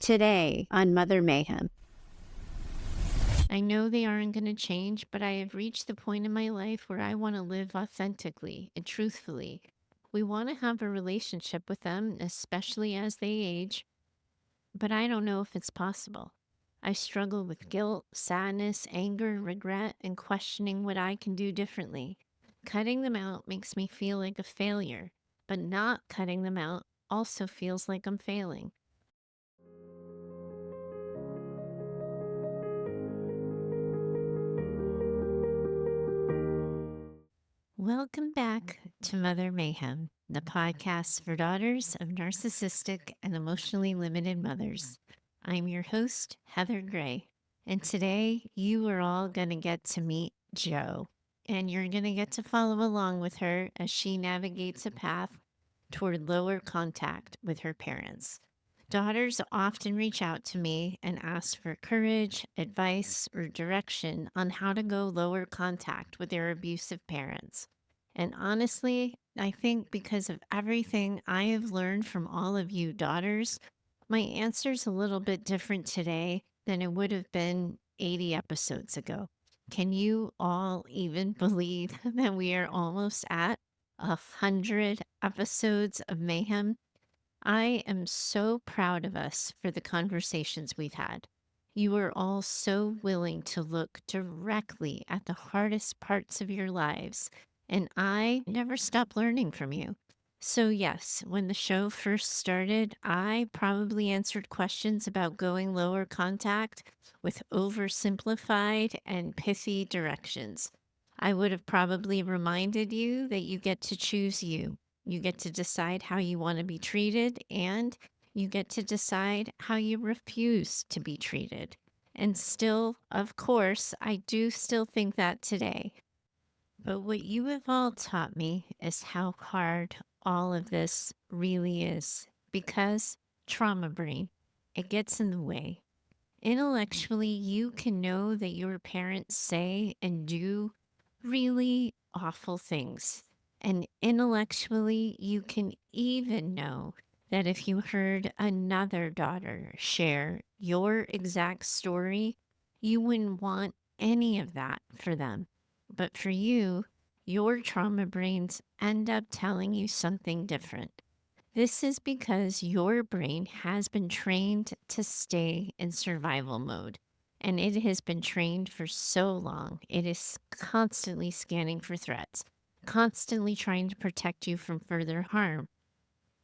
Today on Mother Mayhem. I know they aren't going to change, but I have reached the point in my life where I want to live authentically and truthfully. We want to have a relationship with them, especially as they age, but I don't know if it's possible. I struggle with guilt, sadness, anger, regret, and questioning what I can do differently. Cutting them out makes me feel like a failure, but not cutting them out also feels like I'm failing. Welcome back to Mother Mayhem, the podcast for daughters of narcissistic and emotionally limited mothers. I'm your host, Heather Gray, and today you are all going to get to meet Jo, and you're going to get to follow along with her as she navigates a path toward lower contact with her parents. Daughters often reach out to me and ask for courage, advice, or direction on how to go lower contact with their abusive parents. And honestly, I think because of everything I have learned from all of you daughters, my answer's a little bit different today than it would have been 80 episodes ago. Can you all even believe that we are almost at 100 episodes of mayhem? I am so proud of us for the conversations we've had. You are all so willing to look directly at the hardest parts of your lives, and I never stop learning from you. So, yes, when the show first started, I probably answered questions about going lower contact with oversimplified and pithy directions. I would have probably reminded you that you get to choose you. You get to decide how you want to be treated, and you get to decide how you refuse to be treated. And still, of course, I do still think that today. But what you have all taught me is how hard all of this really is because trauma brain, it gets in the way. Intellectually, you can know that your parents say and do really awful things. And intellectually, you can even know that if you heard another daughter share your exact story, you wouldn't want any of that for them. But for you, your trauma brains end up telling you something different. This is because your brain has been trained to stay in survival mode. And it has been trained for so long. It is constantly scanning for threats, constantly trying to protect you from further harm.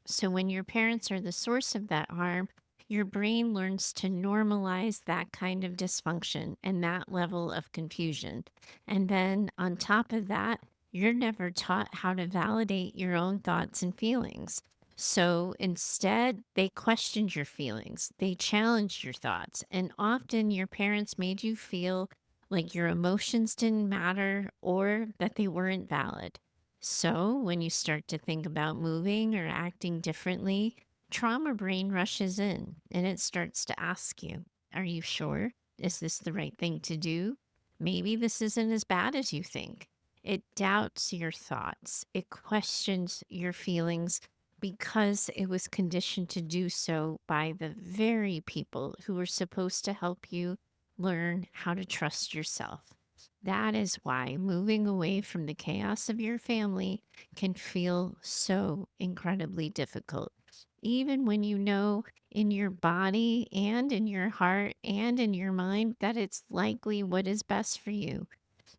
So when your parents are the source of that harm, your brain learns to normalize that kind of dysfunction and that level of confusion. And then on top of that, you're never taught how to validate your own thoughts and feelings. So instead, they questioned your feelings, they challenged your thoughts, and often your parents made you feel like your emotions didn't matter or that they weren't valid. So, when you start to think about moving or acting differently, trauma brain rushes in and it starts to ask you, are you sure? Is this the right thing to do? Maybe this isn't as bad as you think. It doubts your thoughts, it questions your feelings because it was conditioned to do so by the very people who were supposed to help you learn how to trust yourself. That is why moving away from the chaos of your family can feel so incredibly difficult. Even when you know in your body and in your heart and in your mind that it's likely what is best for you.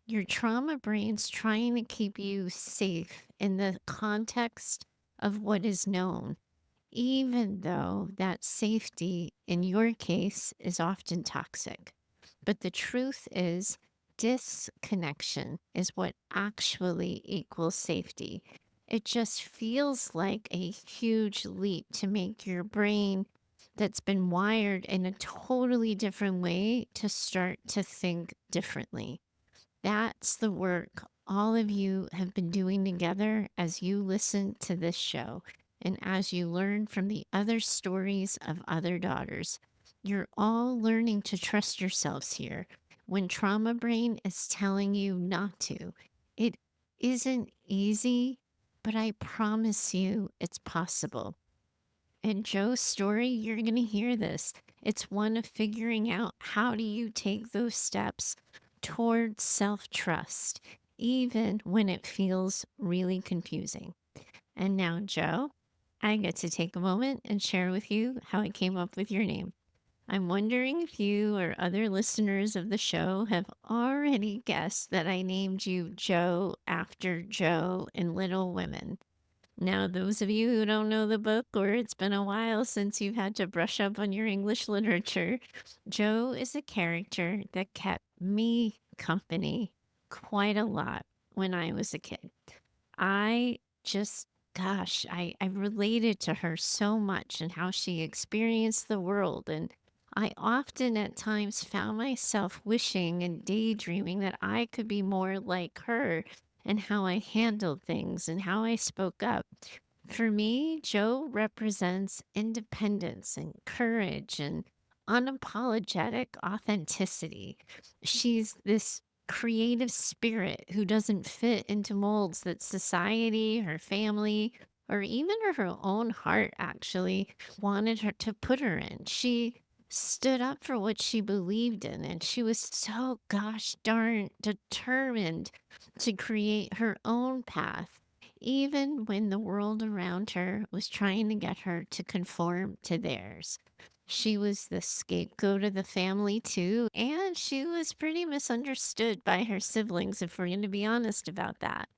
Your trauma brain's trying to keep you safe in the context of what is known, even though that safety in your case is often toxic. But the truth is, disconnection is what actually equals safety. It just feels like a huge leap to make your brain that's been wired in a totally different way to start to think differently. That's the work all of you have been doing together as you listen to this show and as you learn from the other stories of other daughters. You're all learning to trust yourselves here when trauma brain is telling you not to. It isn't easy, but I promise you it's possible. And Joe's story, you're going to hear this. It's one of figuring out how do you take those steps towards self trust, even when it feels really confusing. And now, Joe, I get to take a moment and share with you how I came up with your name. I'm wondering if you or other listeners of the show have already guessed that I named you Joe after Joe in Little Women. Now, those of you who don't know the book or it's been a while since you've had to brush up on your English literature, Joe is a character that kept me company quite a lot when I was a kid. I just, gosh, I related to her so much and how she experienced the world. And I often at times found myself wishing and daydreaming that I could be more like her and how I handled things and how I spoke up. For me, Joe represents independence and courage and unapologetic authenticity. She's this creative spirit who doesn't fit into molds that society, her family, or even her own heart actually wanted her to put her in. She stood up for what she believed in, and she was so gosh darn determined to create her own path, even when the world around her was trying to get her to conform to theirs. She was the scapegoat of the family, too, and she was pretty misunderstood by her siblings, if we're going to be honest about that.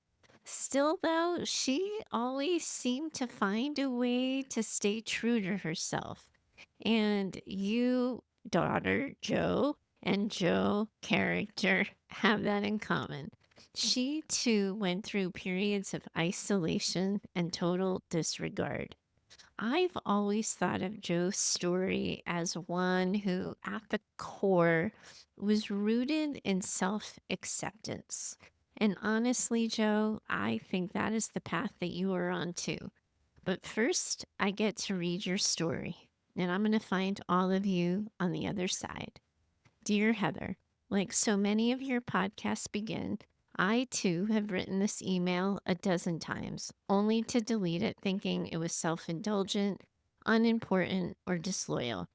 Still, though, she always seemed to find a way to stay true to herself. And you, daughter Joe, and Joe character have that in common. She too went through periods of isolation and total disregard. I've always thought of Joe's story as one who, at the core, was rooted in self acceptance. And honestly, Joe, I think that is the path that you are on too. But first, I get to read your story, and I'm going to find all of you on the other side. Dear Heather, like so many of your podcasts begin, I too have written this email a dozen times, only to delete it thinking it was self indulgent, unimportant, or disloyal.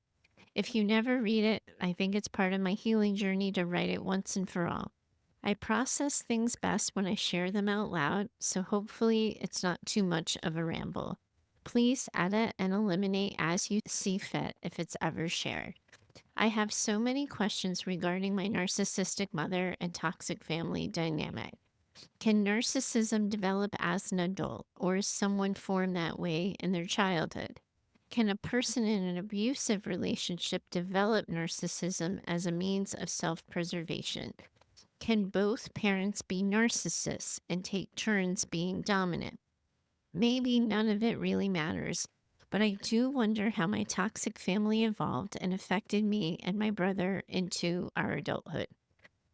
If you never read it, I think it's part of my healing journey to write it once and for all. I process things best when I share them out loud, so hopefully it's not too much of a ramble. Please edit and eliminate as you see fit if it's ever shared. I have so many questions regarding my narcissistic mother and toxic family dynamic. Can narcissism develop as an adult, or is someone formed that way in their childhood? Can a person in an abusive relationship develop narcissism as a means of self preservation? Can both parents be narcissists and take turns being dominant? Maybe none of it really matters, but I do wonder how my toxic family evolved and affected me and my brother into our adulthood.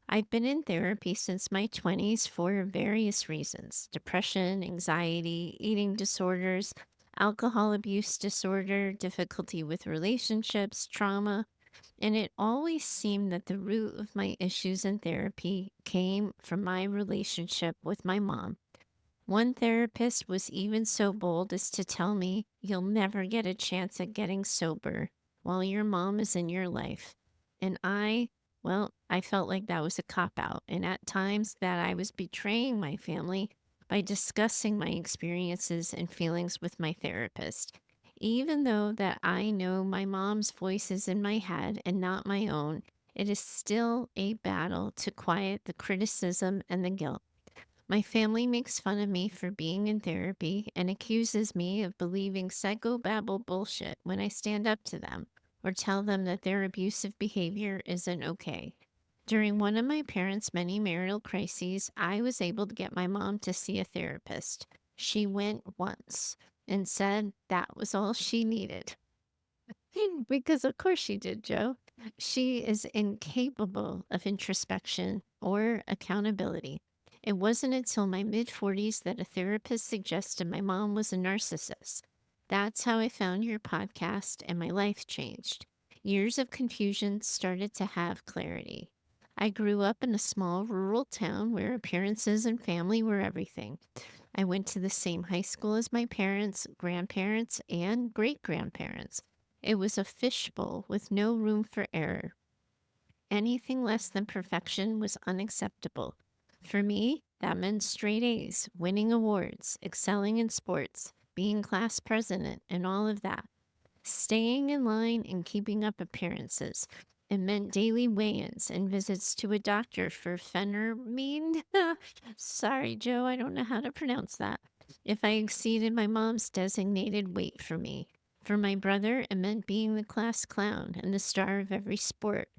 I've been in therapy since my 20s for various reasons: depression, anxiety, eating disorders, alcohol abuse disorder, difficulty with relationships, trauma, and it always seemed that the root of my issues in therapy came from my relationship with my mom. One therapist was even so bold as to tell me, "You'll never get a chance at getting sober while your mom is in your life." And I felt like that was a cop out. And at times that I was betraying my family by discussing my experiences and feelings with my therapist. Even though that I know my mom's voice is in my head and not my own, it is still a battle to quiet the criticism and the guilt. My family makes fun of me for being in therapy and accuses me of believing psychobabble bullshit when I stand up to them or tell them that their abusive behavior isn't okay. During one of my parents' many marital crises, I was able to get my mom to see a therapist. She went once and said that was all she needed. Because of course she did, Joe. She is incapable of introspection or accountability. It wasn't until my mid 40s that a therapist suggested my mom was a narcissist. That's how I found your podcast and my life changed. Years of confusion started to have clarity. I grew up in a small rural town where appearances and family were everything. I went to the same high school as my parents, grandparents, and great grandparents. It was a fishbowl with no room for error. Anything less than perfection was unacceptable. For me, that meant straight A's, winning awards, excelling in sports, being class president, and all of that. Staying in line and keeping up appearances. It meant daily weigh-ins and visits to a doctor for phenermine. Sorry, Joe, I don't know how to pronounce that. If I exceeded my mom's designated weight for me. For my brother, it meant being the class clown and the star of every sport.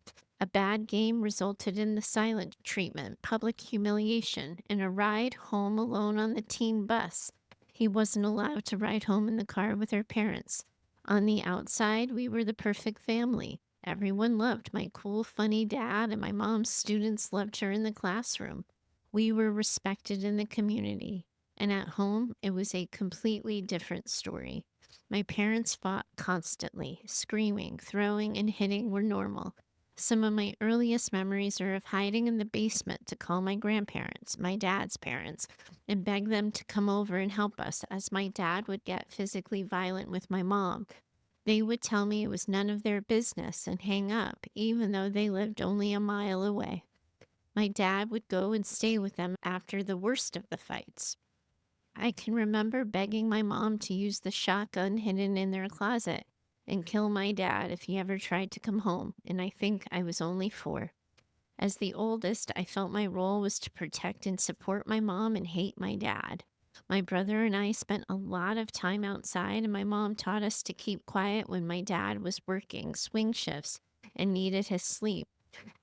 A bad game resulted in the silent treatment, public humiliation, and a ride home alone on the team bus. He wasn't allowed to ride home in the car with our parents. On the outside, we were the perfect family. Everyone loved my cool, funny dad, and my mom's students loved her in the classroom. We were respected in the community. And at home, it was a completely different story. My parents fought constantly. Screaming, throwing, and hitting were normal. Some of my earliest memories are of hiding in the basement to call my grandparents, my dad's parents, and beg them to come over and help us, as my dad would get physically violent with my mom. They would tell me it was none of their business and hang up, even though they lived only a mile away. My dad would go and stay with them after the worst of the fights. I can remember begging my mom to use the shotgun hidden in their closet and kill my dad if he ever tried to come home, and I think I was only 4. As the oldest, I felt my role was to protect and support my mom and hate my dad. My brother and I spent a lot of time outside, and my mom taught us to keep quiet when my dad was working swing shifts and needed his sleep.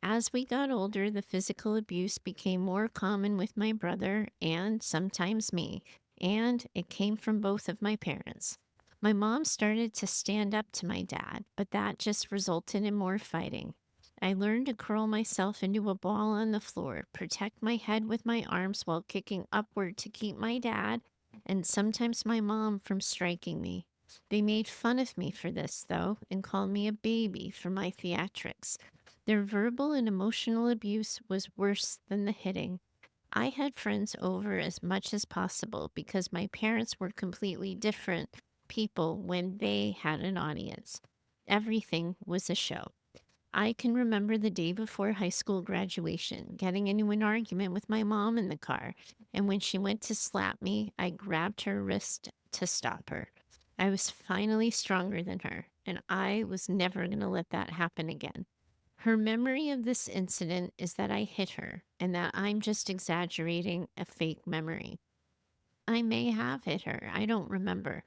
As we got older, the physical abuse became more common with my brother and sometimes me, and it came from both of my parents. My mom started to stand up to my dad, but that just resulted in more fighting. I learned to curl myself into a ball on the floor, protect my head with my arms while kicking upward to keep my dad and sometimes my mom from striking me. They made fun of me for this, though, and called me a baby for my theatrics. Their verbal and emotional abuse was worse than the hitting. I had friends over as much as possible because my parents were completely different people when they had an audience. Everything was a show. I can remember the day before high school graduation, getting into an argument with my mom in the car, and when she went to slap me, I grabbed her wrist to stop her. I was finally stronger than her, and I was never going to let that happen again. Her memory of this incident is that I hit her and that I'm just exaggerating a fake memory. I may have hit her, I don't remember.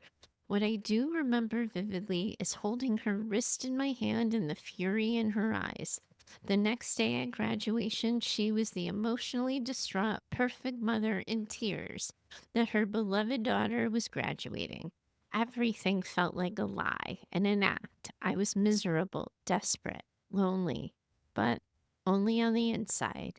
What I do remember vividly is holding her wrist in my hand and the fury in her eyes. The next day at graduation, she was the emotionally distraught, perfect mother in tears that her beloved daughter was graduating. Everything felt like a lie and an act. I was miserable, desperate, lonely, but only on the inside.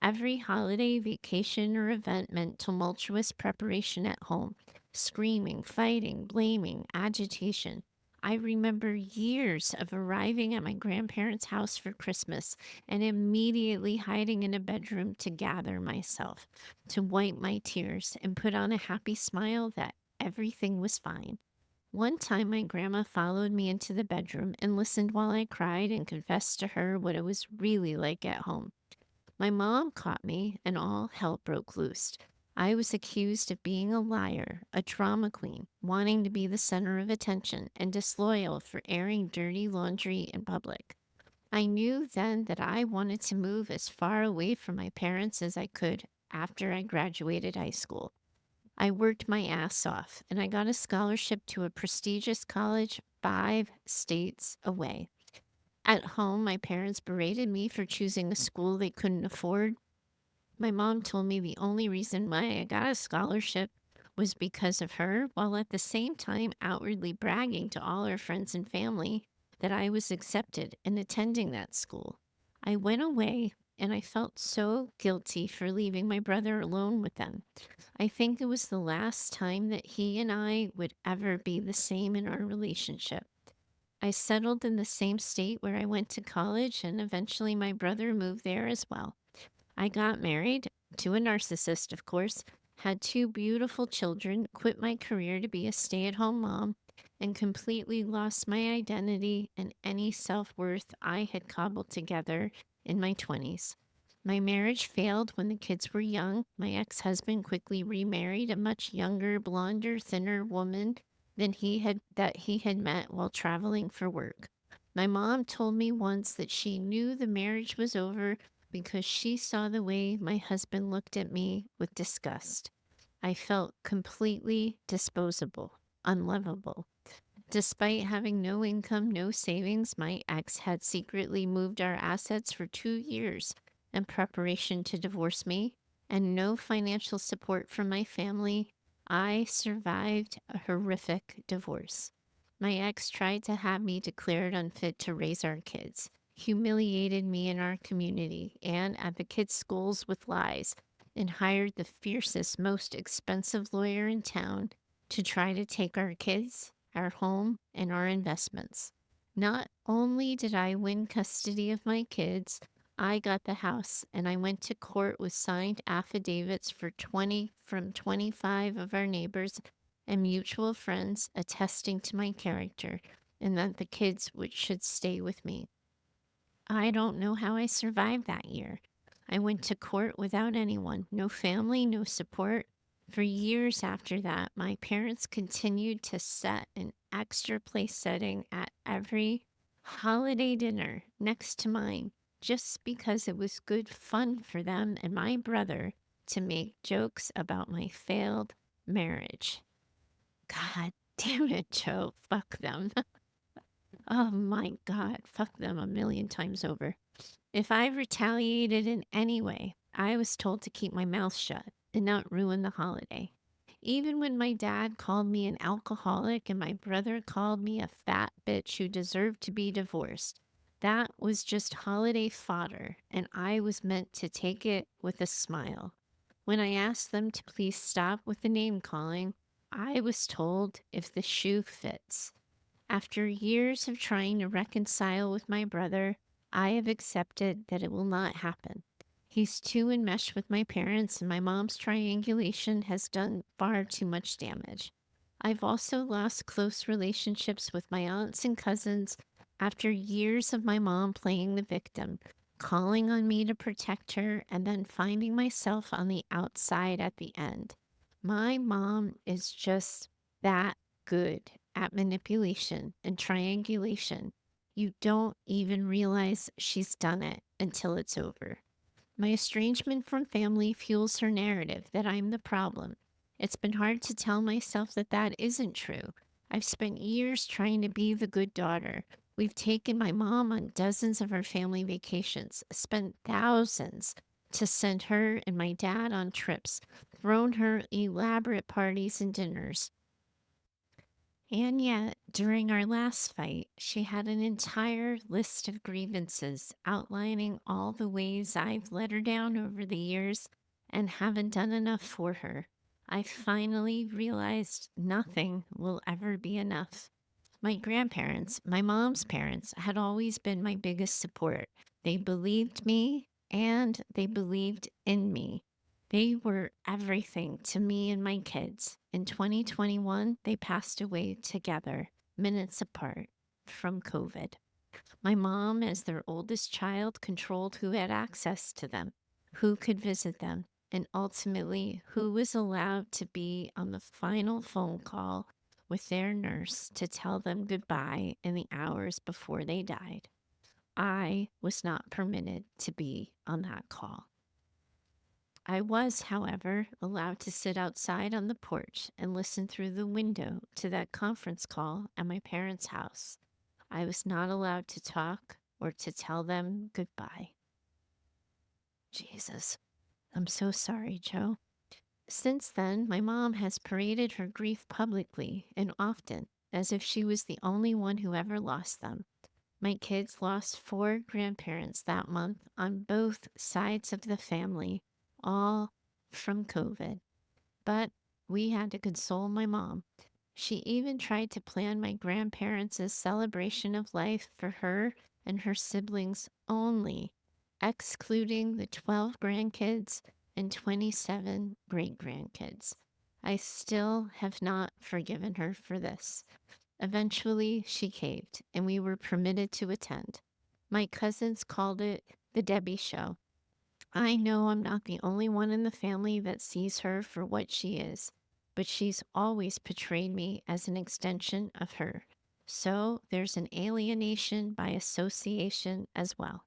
Every holiday, vacation, or event meant tumultuous preparation at home. Screaming, fighting, blaming, agitation. I remember years of arriving at my grandparents' house for Christmas and immediately hiding in a bedroom to gather myself, to wipe my tears and put on a happy smile that everything was fine. One time, my grandma followed me into the bedroom and listened while I cried and confessed to her what it was really like at home. My mom caught me, and all hell broke loose. I was accused of being a liar, a drama queen, wanting to be the center of attention, and disloyal for airing dirty laundry in public. I knew then that I wanted to move as far away from my parents as I could after I graduated high school. I worked my ass off, and I got a scholarship to a prestigious college 5 states away. At home, my parents berated me for choosing a school they couldn't afford. My mom told me the only reason why I got a scholarship was because of her, while at the same time outwardly bragging to all her friends and family that I was accepted and attending that school. I went away and I felt so guilty for leaving my brother alone with them. I think it was the last time that he and I would ever be the same in our relationship. I settled in the same state where I went to college, and eventually my brother moved there as well. I got married to a narcissist, of course, had two beautiful children, quit my career to be a stay at home mom, and completely lost my identity and any self worth I had cobbled together in my 20s. My marriage failed when the kids were young. My ex husband quickly remarried a much younger, blonder, thinner woman than he had met while traveling for work. My mom told me once that she knew the marriage was over because she saw the way my husband looked at me with disgust. I felt completely disposable, unlovable. Despite having no income, no savings, my ex had secretly moved our assets for 2 years in preparation to divorce me, and no financial support from my family. I survived a horrific divorce. My ex tried to have me declared unfit to raise our kids, humiliated me in our community and at the kids' schools with lies, and hired the fiercest, most expensive lawyer in town to try to take our kids, our home, and our investments. Not only did I win custody of my kids, I got the house and I went to court with signed affidavits from 25 of our neighbors and mutual friends attesting to my character and that the kids should stay with me. I don't know how I survived that year. I went to court without anyone, no family, no support. For years after that, my parents continued to set an extra place setting at every holiday dinner next to mine just because it was good fun for them and my brother to make jokes about my failed marriage. God damn it, Joe. Fuck them. Oh my God. Fuck them a million times over. If I retaliated in any way, I was told to keep my mouth shut and not ruin the holiday. Even when my dad called me an alcoholic and my brother called me a fat bitch who deserved to be divorced, that was just holiday fodder, and I was meant to take it with a smile. When I asked them to please stop with the name calling, I was told if the shoe fits. After years of trying to reconcile with my brother, I have accepted that it will not happen. He's too enmeshed with my parents, and my mom's triangulation has done far too much damage. I've also lost close relationships with my aunts and cousins after years of my mom playing the victim, calling on me to protect her, and then finding myself on the outside at the end. My mom is just that good at manipulation and triangulation. You don't even realize she's done it until it's over. My estrangement from family fuels her narrative that I'm the problem. It's been hard to tell myself that that isn't true. I've spent years trying to be the good daughter. We've taken my mom on dozens of our family vacations, spent thousands to send her and my dad on trips, thrown her elaborate parties and dinners. And yet, during our last fight, she had an entire list of grievances outlining all the ways I've let her down over the years and haven't done enough for her. I finally realized nothing will ever be enough. My grandparents, my mom's parents, had always been my biggest support. They believed me and they believed in me. They were everything to me and my kids. In 2021, they passed away together, minutes apart, from COVID. My mom, as their oldest child, controlled who had access to them, who could visit them, and ultimately who was allowed to be on the final phone call with their nurse to tell them goodbye in the hours before they died. I was not permitted to be on that call. I was, however, allowed to sit outside on the porch and listen through the window to that conference call at my parents' house. I was not allowed to talk or to tell them goodbye. Jesus, I'm so sorry, Joe. Since then, my mom has paraded her grief publicly and often, as if she was the only one who ever lost them. My kids lost 4 grandparents that month on both sides of the family, all from COVID. But we had to console my mom. She even tried to plan my grandparents' celebration of life for her and her siblings only, excluding the 12 grandkids and 27 great grandkids. I still have not forgiven her for this. Eventually, she caved, and we were permitted to attend. My cousins called it the Debbie Show. I know I'm not the only one in the family that sees her for what she is, but she's always portrayed me as an extension of her. So there's an alienation by association as well.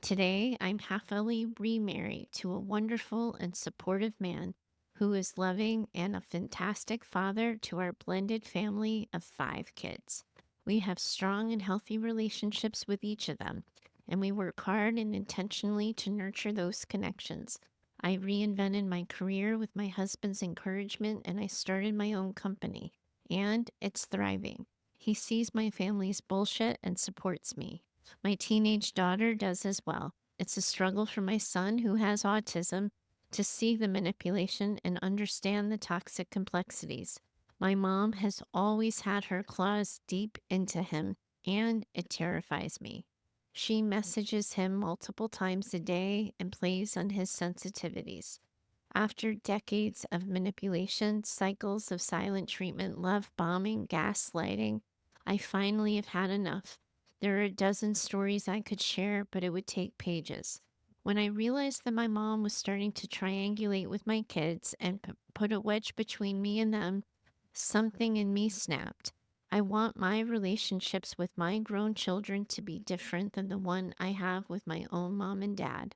Today, I'm happily remarried to a wonderful and supportive man who is loving and a fantastic father to our blended family of 5 kids. We have strong and healthy relationships with each of them, and we work hard and intentionally to nurture those connections. I reinvented my career with my husband's encouragement, and I started my own company, and it's thriving. He sees my family's bullshit and supports me. My teenage daughter does as well. It's a struggle for my son, who has autism, to see the manipulation and understand the toxic complexities. My mom has always had her claws deep into him, and it terrifies me. She messages him multiple times a day and plays on his sensitivities. After decades of manipulation, cycles of silent treatment, love bombing, gaslighting, I finally have had enough. There are a dozen stories I could share, but it would take pages. When I realized that my mom was starting to triangulate with my kids and put a wedge between me and them, something in me snapped. I want my relationships with my grown children to be different than the one I have with my own mom and dad.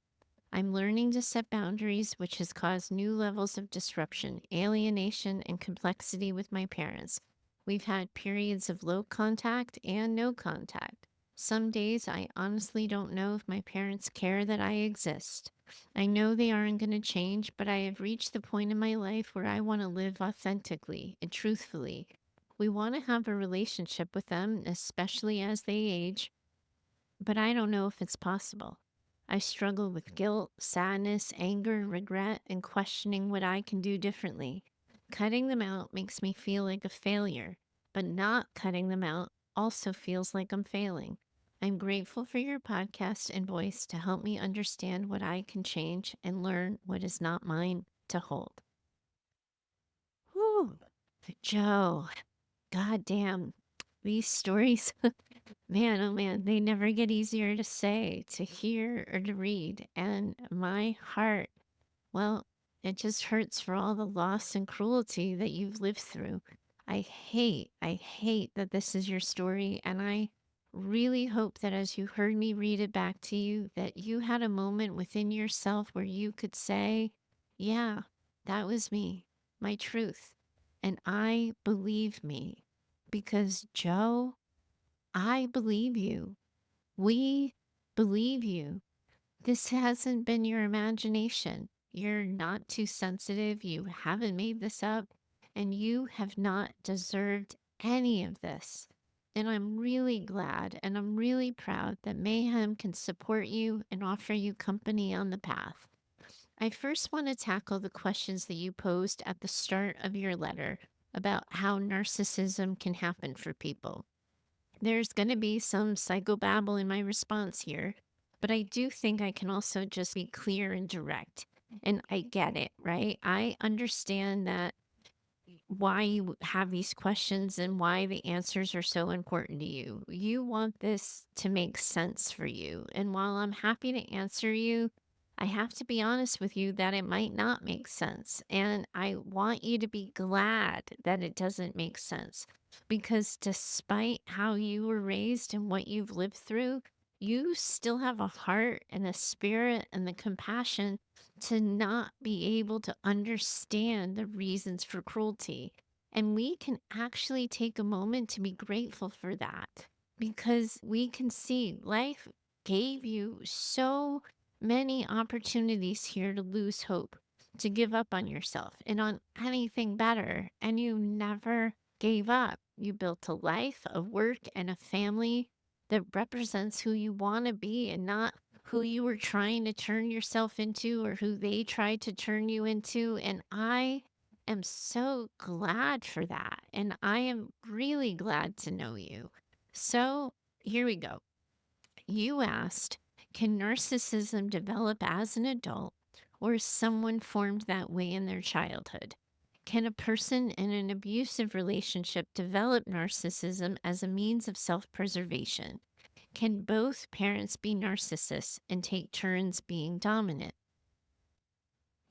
I'm learning to set boundaries, which has caused new levels of disruption, alienation, and complexity with my parents. We've had periods of low contact and no contact. Some days I honestly don't know if my parents care that I exist. I know they aren't going to change, but I have reached the point in my life where I want to live authentically and truthfully. We want to have a relationship with them, especially as they age, but I don't know if it's possible. I struggle with guilt, sadness, anger, regret, and questioning what I can do differently. Cutting them out makes me feel like a failure, but not cutting them out also feels like I'm failing. I'm grateful for your podcast and voice to help me understand what I can change and learn what is not mine to hold. Whew. Joe, goddamn, these stories. Man, oh man, they never get easier to say, to hear, or to read. And my heart, well, it just hurts for all the loss and cruelty that you've lived through. I hate that this is your story. And I really hope that as you heard me read it back to you, that you had a moment within yourself where you could say, yeah, that was me, my truth. And I believe me because Joe, I believe you. We believe you. This hasn't been your imagination. You're not too sensitive. You haven't made this up. And you have not deserved any of this. And I'm really glad and I'm really proud that Mayhem can support you and offer you company on the path. I first want to tackle the questions that you posed at the start of your letter about how narcissism can happen for people. There's going to be some psychobabble in my response here, but I do think I can also just be clear and direct. And I get it, right? I understand that why you have these questions and why the answers are so important to you. You want this to make sense for you. And while I'm happy to answer you, I have to be honest with you that it might not make sense. And I want you to be glad that it doesn't make sense. Because despite how you were raised and what you've lived through, you still have a heart and a spirit and the compassion to not be able to understand the reasons for cruelty. And we can actually take a moment to be grateful for that because we can see life gave you so many opportunities here to lose hope, to give up on yourself and on anything better. And you never gave up. You built a life, a work, and a family that represents who you want to be and not who you were trying to turn yourself into or who they tried to turn you into. And I am so glad for that. And I am really glad to know you. So here we go. You asked, can narcissism develop as an adult, or someone formed that way in their childhood? Can a person in an abusive relationship develop narcissism as a means of self preservation? Can both parents be narcissists and take turns being dominant?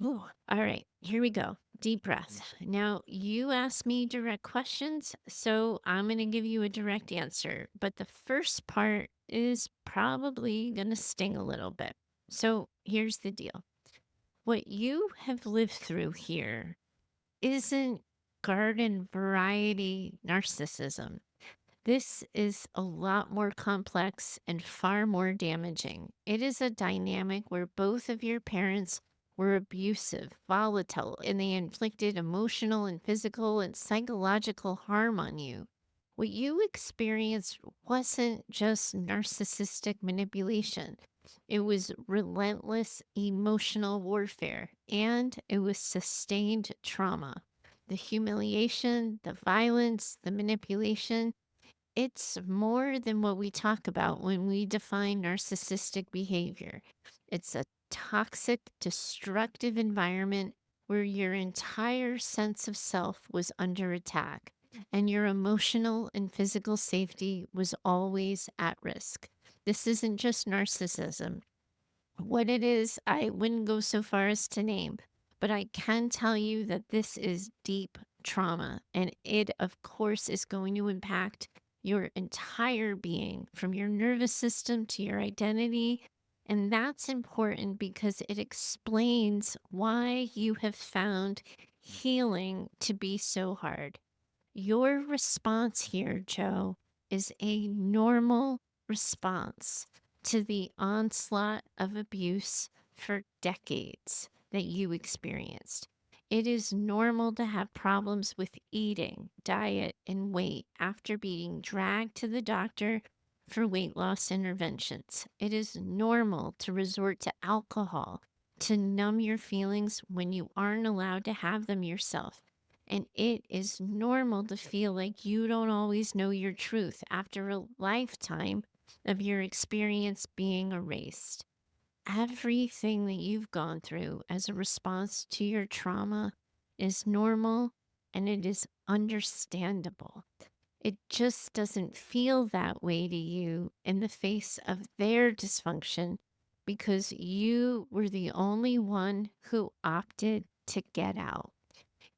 Ooh, all right, here we go. Deep breath. Now, you asked me direct questions, so I'm going to give you a direct answer. But the first part is probably going to sting a little bit. So here's the deal: what you have lived through here isn't garden variety narcissism. This is a lot more complex and far more damaging. It is a dynamic where both of your parents were abusive, volatile, and they inflicted emotional and physical and psychological harm on you. What you experienced wasn't just narcissistic manipulation, it was relentless emotional warfare, and it was sustained trauma. The humiliation, the violence, the manipulation, it's more than what we talk about when we define narcissistic behavior. It's a toxic, destructive environment where your entire sense of self was under attack and your emotional and physical safety was always at risk. This isn't just narcissism. What it is, I wouldn't go so far as to name, but I can tell you that this is deep trauma. And it, of course, is going to impact your entire being from your nervous system to your identity. And that's important because it explains why you have found healing to be so hard. Your response here, Joe, is a normal response to the onslaught of abuse for decades that you experienced. It is normal to have problems with eating, diet, and weight after being dragged to the doctor for weight loss interventions. It is normal to resort to alcohol to numb your feelings when you aren't allowed to have them yourself. And it is normal to feel like you don't always know your truth after a lifetime of your experience being erased. Everything that you've gone through as a response to your trauma is normal and it is understandable. It just doesn't feel that way to you in the face of their dysfunction because you were the only one who opted to get out.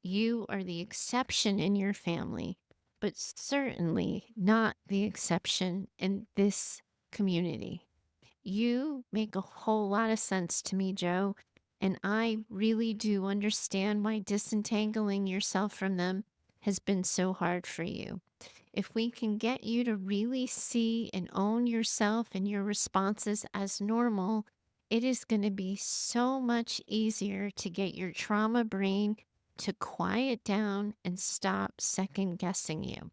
You are the exception in your family, but certainly not the exception in this community. You make a whole lot of sense to me, Joe, and I really do understand why disentangling yourself from them has been so hard for you. If we can get you to really see and own yourself and your responses as normal, it is going to be so much easier to get your trauma brain to quiet down and stop second guessing you.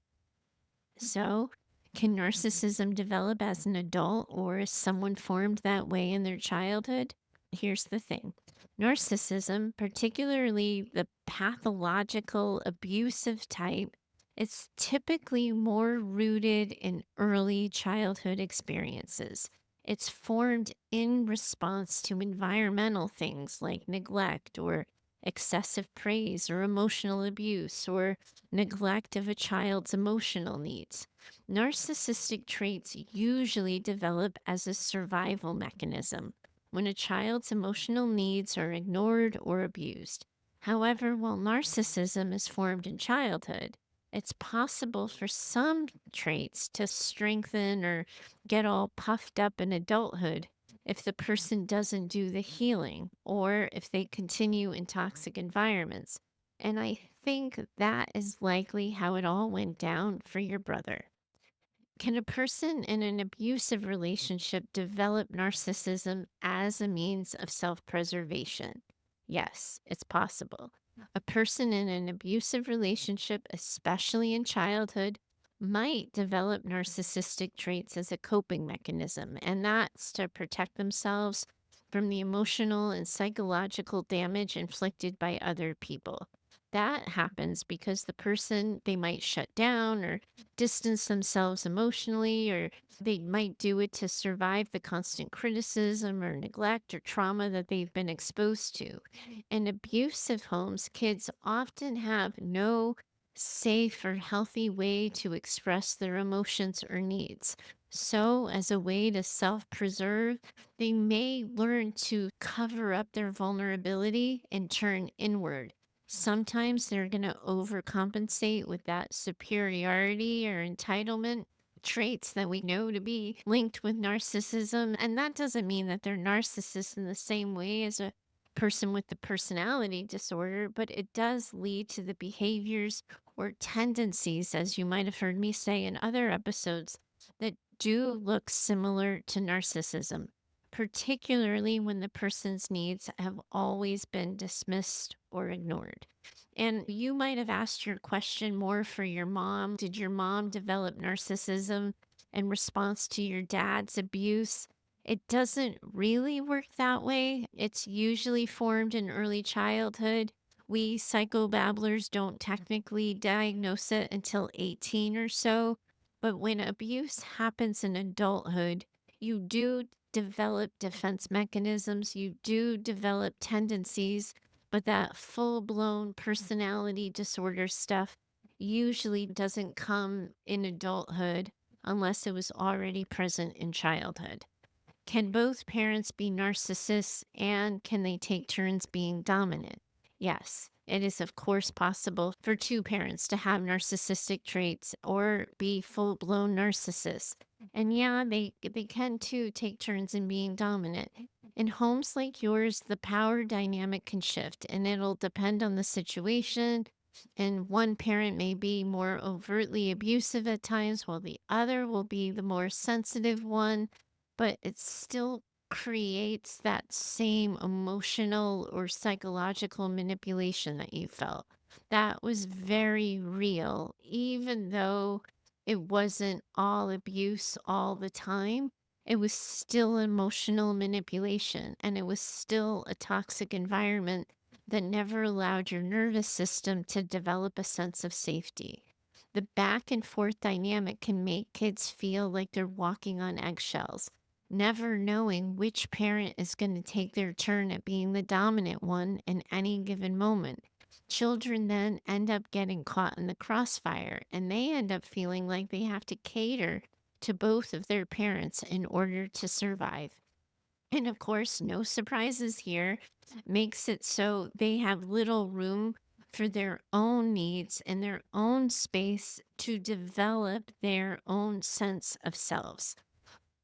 So, can narcissism develop as an adult or is someone formed that way in their childhood? Here's the thing: narcissism, particularly the pathological abusive type, it's typically more rooted in early childhood experiences. It's formed in response to environmental things like neglect or excessive praise or emotional abuse or neglect of a child's emotional needs. Narcissistic traits usually develop as a survival mechanism when a child's emotional needs are ignored or abused. However, while narcissism is formed in childhood, it's possible for some traits to strengthen or get all puffed up in adulthood if the person doesn't do the healing or if they continue in toxic environments. And I think that is likely how it all went down for your brother. Can a person in an abusive relationship develop narcissism as a means of self preservation? Yes, it's possible. A person in an abusive relationship, especially in childhood, might develop narcissistic traits as a coping mechanism, and that's to protect themselves from the emotional and psychological damage inflicted by other people. That happens because the person, they might shut down or distance themselves emotionally, or they might do it to survive the constant criticism or neglect or trauma that they've been exposed to. In abusive homes, kids often have no safe or healthy way to express their emotions or needs. So, as a way to self preserve, they may learn to cover up their vulnerability and turn inward. Sometimes they're going to overcompensate with that superiority or entitlement traits that we know to be linked with narcissism. And that doesn't mean that they're narcissists in the same way as a person with the personality disorder, but it does lead to the behaviors or tendencies, as you might have heard me say in other episodes, that do look similar to narcissism, particularly when the person's needs have always been dismissed or ignored. And you might have asked your question more for your mom. Did your mom develop narcissism in response to your dad's abuse? It doesn't really work that way. It's usually formed in early childhood. We psychobabblers don't technically diagnose it until 18 or so. But when abuse happens in adulthood, you do develop defense mechanisms, you do develop tendencies, but that full blown personality disorder stuff usually doesn't come in adulthood unless it was already present in childhood. Can both parents be narcissists and can they take turns being dominant? Yes, it is, of course, possible for two parents to have narcissistic traits or be full blown narcissists. And yeah, they can too take turns in being dominant. In homes like yours, the power dynamic can shift and it'll depend on the situation. And one parent may be more overtly abusive at times, while the other will be the more sensitive one, but it still creates that same emotional or psychological manipulation that you felt. That was very real, even though it wasn't all abuse all the time. It was still emotional manipulation, and it was still a toxic environment that never allowed your nervous system to develop a sense of safety. The back and forth dynamic can make kids feel like they're walking on eggshells, never knowing which parent is going to take their turn at being the dominant one in any given moment. Children then end up getting caught in the crossfire and they end up feeling like they have to cater to both of their parents in order to survive. And of course, no surprises here, makes it so they have little room for their own needs and their own space to develop their own sense of selves.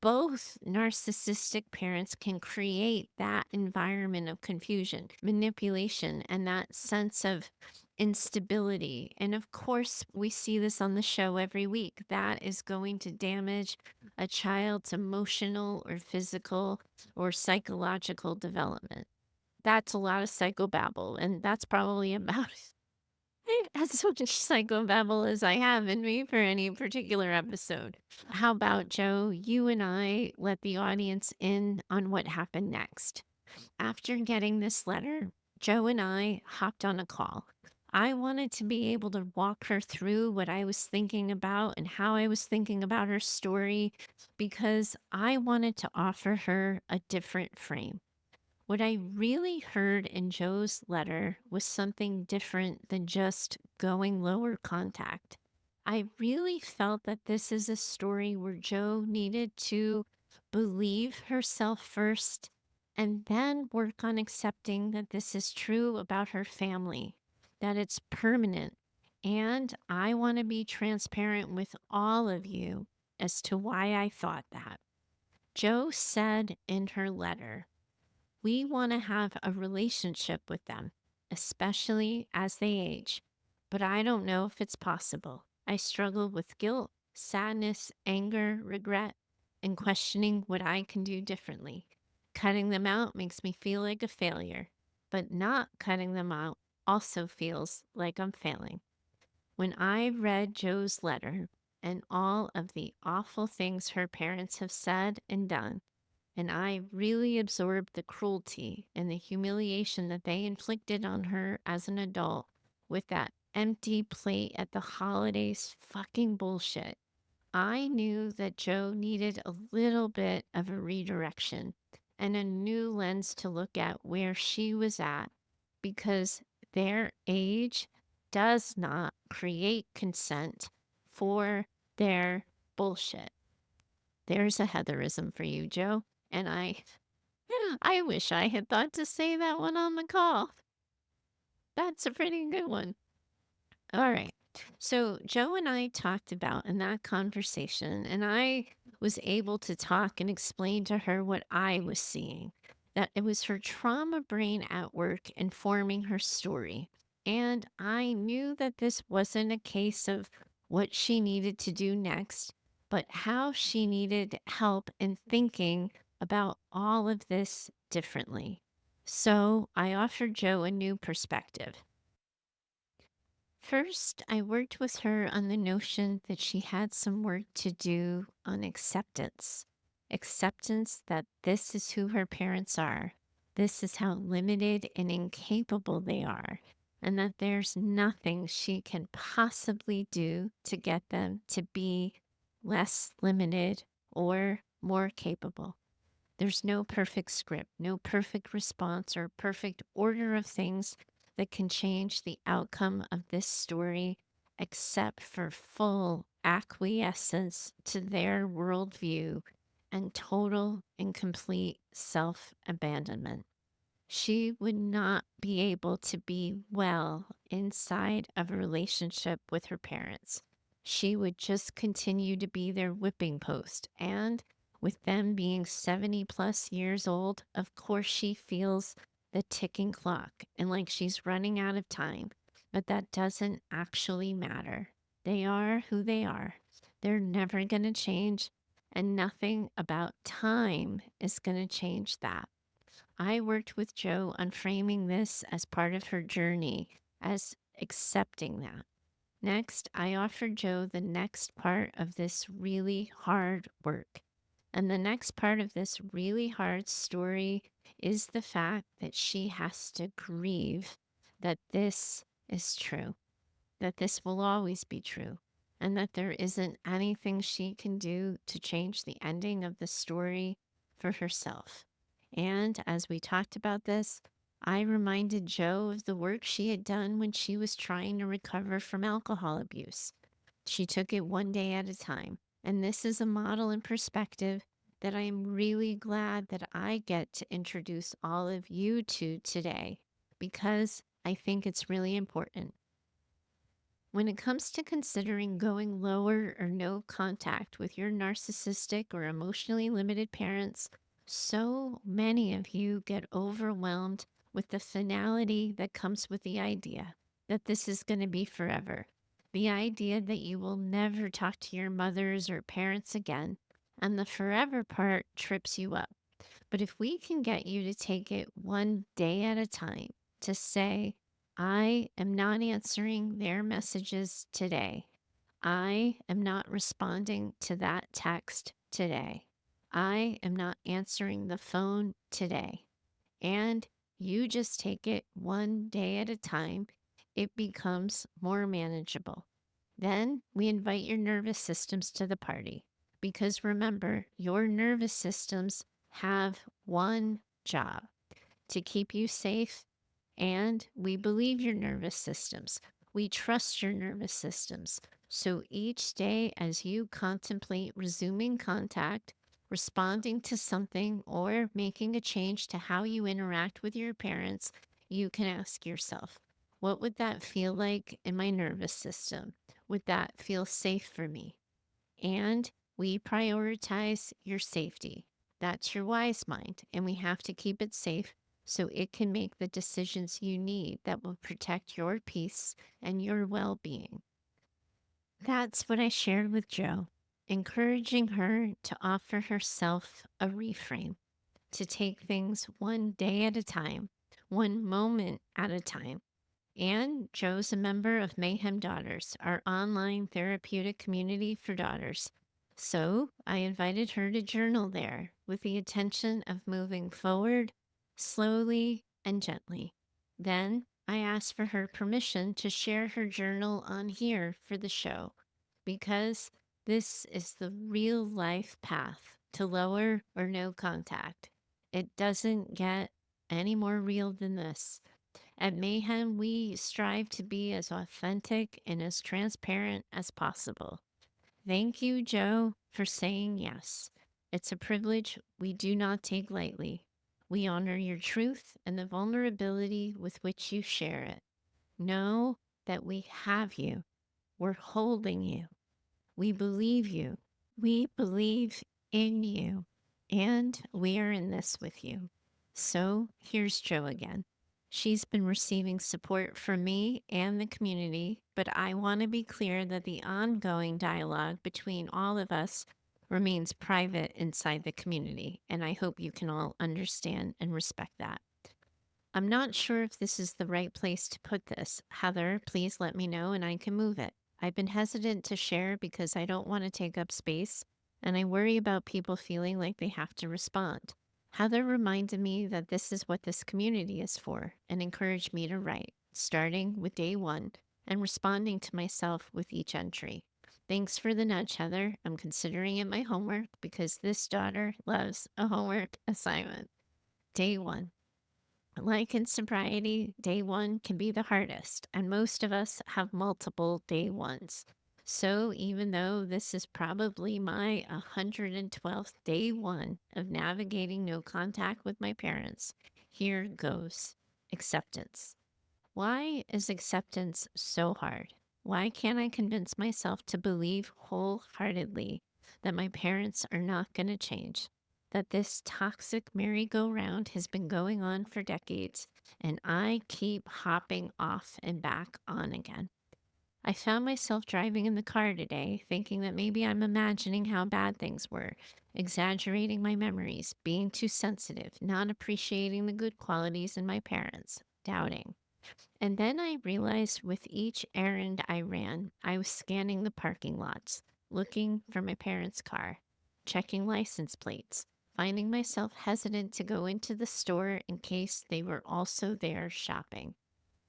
Both narcissistic parents can create that environment of confusion, manipulation, and that sense of instability. And of course, we see this on the show every week. That is going to damage a child's emotional or physical or psychological development. That's a lot of psychobabble, and that's probably about as much psychobabble as I have in me for any particular episode. How about, Joe, you and I let the audience in on what happened next? After getting this letter, Joe and I hopped on a call. I wanted to be able to walk her through what I was thinking about and how I was thinking about her story because I wanted to offer her a different frame. What I really heard in Joe's letter was something different than just going lower contact. I really felt that this is a story where Joe needed to believe herself first and then work on accepting that this is true about her family, that it's permanent. And I want to be transparent with all of you as to why I thought that. Joe said in her letter, we want to have a relationship with them, especially as they age. But I don't know if it's possible. I struggle with guilt, sadness, anger, regret, and questioning what I can do differently. Cutting them out makes me feel like a failure, but not cutting them out also feels like I'm failing. When I read Joe's letter and all of the awful things her parents have said and done, and I really absorbed the cruelty and the humiliation that they inflicted on her as an adult with that empty plate at the holidays fucking bullshit. I knew that Joe needed a little bit of a redirection and a new lens to look at where she was at because their age does not create consent for their bullshit. There's a Heatherism for you, Joe. And I wish I had thought to say that one on the call. That's a pretty good one. All right. So Joe and I talked about in that conversation, and I was able to talk and explain to her what I was seeing, that it was her trauma brain at work informing her story. And I knew that this wasn't a case of what she needed to do next, but how she needed help in thinking about all of this differently. So I offered Joe a new perspective. First, I worked with her on the notion that she had some work to do on acceptance. Acceptance that this is who her parents are, this is how limited and incapable they are, and that there's nothing she can possibly do to get them to be less limited or more capable. There's no perfect script, no perfect response, or perfect order of things that can change the outcome of this story except for full acquiescence to their worldview and total and complete self abandonment. She would not be able to be well inside of a relationship with her parents. She would just continue to be their whipping post. And with them being 70 plus years old, of course, she feels the ticking clock and like she's running out of time. But that doesn't actually matter. They are who they are. They're never going to change, and nothing about time is going to change that. I worked with Joe on framing this as part of her journey, as accepting that. Next, I offered Joe the next part of this really hard work. And the next part of this really hard story is the fact that she has to grieve that this is true, that this will always be true, and that there isn't anything she can do to change the ending of the story for herself. And as we talked about this, I reminded Joe of the work she had done when she was trying to recover from alcohol abuse. She took it one day at a time. And this is a model and perspective that I am really glad that I get to introduce all of you to today because I think it's really important. When it comes to considering going lower or no contact with your narcissistic or emotionally limited parents, so many of you get overwhelmed with the finality that comes with the idea that this is going to be forever. The idea that you will never talk to your mothers or parents again, and the forever part trips you up. But if we can get you to take it one day at a time, to say, I am not answering their messages today. I am not responding to that text today. I am not answering the phone today. And you just take it one day at a time, it becomes more manageable. Then we invite your nervous systems to the party. Because remember, your nervous systems have one job: to keep you safe. And we believe your nervous systems. We trust your nervous systems. So each day, as you contemplate resuming contact, responding to something, or making a change to how you interact with your parents, you can ask yourself, what would that feel like in my nervous system? Would that feel safe for me? And we prioritize your safety. That's your wise mind, and we have to keep it safe so it can make the decisions you need that will protect your peace and your well being. That's what I shared with Joe, encouraging her to offer herself a reframe, to take things one day at a time, one moment at a time. And Joe's a member of Mayhem Daughters, our online therapeutic community for daughters. So I invited her to journal there with the intention of moving forward slowly and gently. Then I asked for her permission to share her journal on here for the show because this is the real life path to lower or no contact. It doesn't get any more real than this. At Mayhem, we strive to be as authentic and as transparent as possible. Thank you, Joe, for saying yes. It's a privilege we do not take lightly. We honor your truth and the vulnerability with which you share it. Know that we have you. We're holding you. We believe you. We believe in you. And we are in this with you. So here's Joe again. She's been receiving support from me and the community, but I want to be clear that the ongoing dialogue between all of us remains private inside the community, and I hope you can all understand and respect that. I'm not sure if this is the right place to put this. Heather, please let me know and I can move it. I've been hesitant to share because I don't want to take up space and I worry about people feeling like they have to respond. Heather reminded me that this is what this community is for and encouraged me to write, starting with day one and responding to myself with each entry. Thanks for the nudge, Heather. I'm considering it my homework because this daughter loves a homework assignment. Day one. Like in sobriety, day one can be the hardest, and most of us have multiple day ones. So, even though this is probably my 112th day one of navigating no contact with my parents, here goes acceptance. Why is acceptance so hard? Why can't I convince myself to believe wholeheartedly that my parents are not going to change? That this toxic merry-go-round has been going on for decades, and I keep hopping off and back on again. I found myself driving in the car today, thinking that maybe I'm imagining how bad things were, exaggerating my memories, being too sensitive, not appreciating the good qualities in my parents, doubting. And then I realized with each errand I ran, I was scanning the parking lots, looking for my parents' car, checking license plates, finding myself hesitant to go into the store in case they were also there shopping,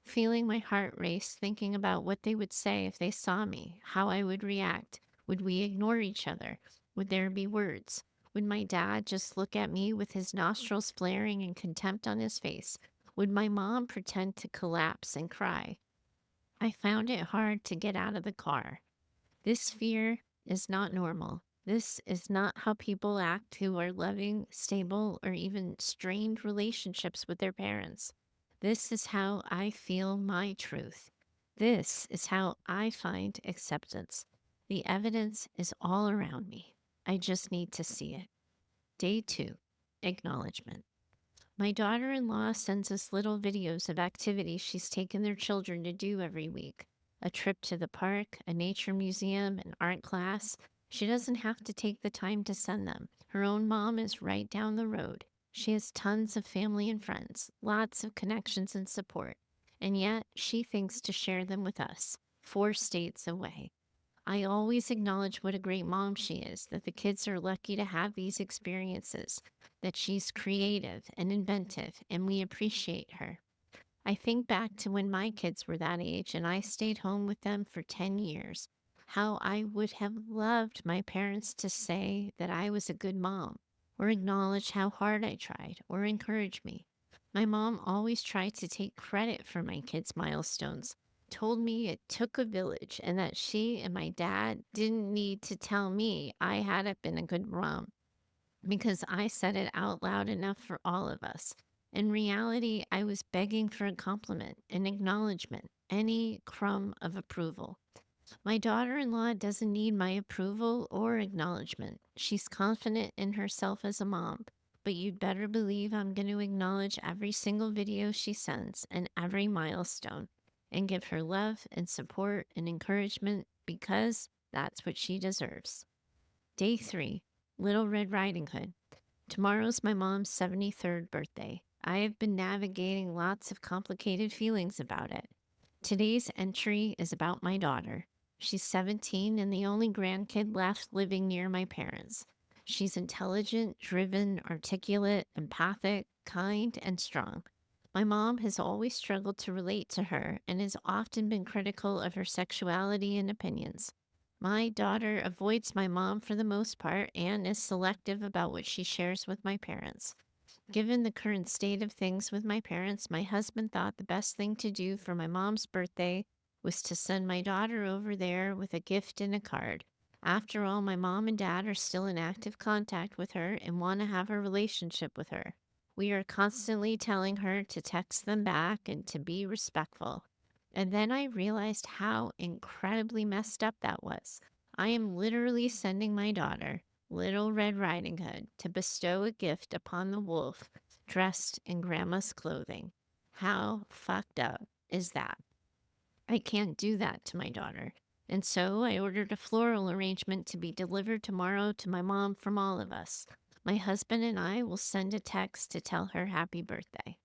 feeling my heart race, thinking about what they would say if they saw me, how I would react. Would we ignore each other? Would there be words? Would my dad just look at me with his nostrils flaring in contempt on his face? Would my mom pretend to collapse and cry? I found it hard to get out of the car. This fear is not normal. This is not how people act who are loving, stable, or even strained relationships with their parents. This is how I feel my truth. This is how I find acceptance. The evidence is all around me. I just need to see it. Day two, acknowledgement. My daughter in law sends us little videos of activities she's taken their children to do every week, a trip to the park, a nature museum, an art class. She doesn't have to take the time to send them. Her own mom is right down the road. She has tons of family and friends, lots of connections and support, and yet she thinks to share them with us, 4 states away. I always acknowledge what a great mom she is, that the kids are lucky to have these experiences, that she's creative and inventive, and we appreciate her. I think back to when my kids were that age and I stayed home with them for 10 years, how I would have loved my parents to say that I was a good mom, or acknowledge how hard I tried, or encourage me. My mom always tried to take credit for my kids' milestones, told me it took a village and that she and my dad didn't need to tell me I hadn't been a good mom because I said it out loud enough for all of us. In reality, I was begging for a compliment, an acknowledgement, any crumb of approval. My daughter in law doesn't need my approval or acknowledgement. She's confident in herself as a mom, but you'd better believe I'm going to acknowledge every single video she sends and every milestone and give her love and support and encouragement because that's what she deserves. Day three, Little Red Riding Hood. Tomorrow's my mom's 73rd birthday. I have been navigating lots of complicated feelings about it. Today's entry is about my daughter. She's 17 and the only grandkid left living near my parents. She's intelligent, driven, articulate, empathic, kind, and strong. My mom has always struggled to relate to her and has often been critical of her sexuality and opinions. My daughter avoids my mom for the most part and is selective about what she shares with my parents. Given the current state of things with my parents, my husband thought the best thing to do for my mom's birthday was to send my daughter over there with a gift and a card. After all, my mom and dad are still in active contact with her and want to have a relationship with her. We are constantly telling her to text them back and to be respectful. And then I realized how incredibly messed up that was. I am literally sending my daughter, Little Red Riding Hood, to bestow a gift upon the wolf dressed in grandma's clothing. How fucked up is that? I can't do that to my daughter. And so I ordered a floral arrangement to be delivered tomorrow to my mom from all of us. My husband and I will send a text to tell her happy birthday.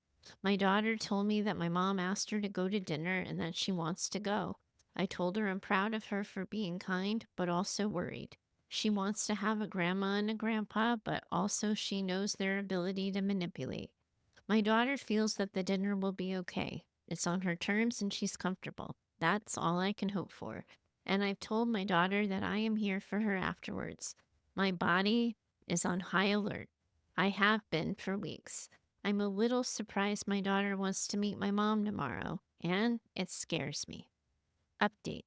My daughter told me that my mom asked her to go to dinner and that she wants to go. I told her I'm proud of her for being kind, but also worried. She wants to have a grandma and a grandpa, but also she knows their ability to manipulate. My daughter feels that the dinner will be okay. It's on her terms and she's comfortable. That's all I can hope for. And I've told my daughter that I am here for her afterwards. My body is on high alert. I have been for weeks. I'm a little surprised my daughter wants to meet my mom tomorrow, and it scares me. Update.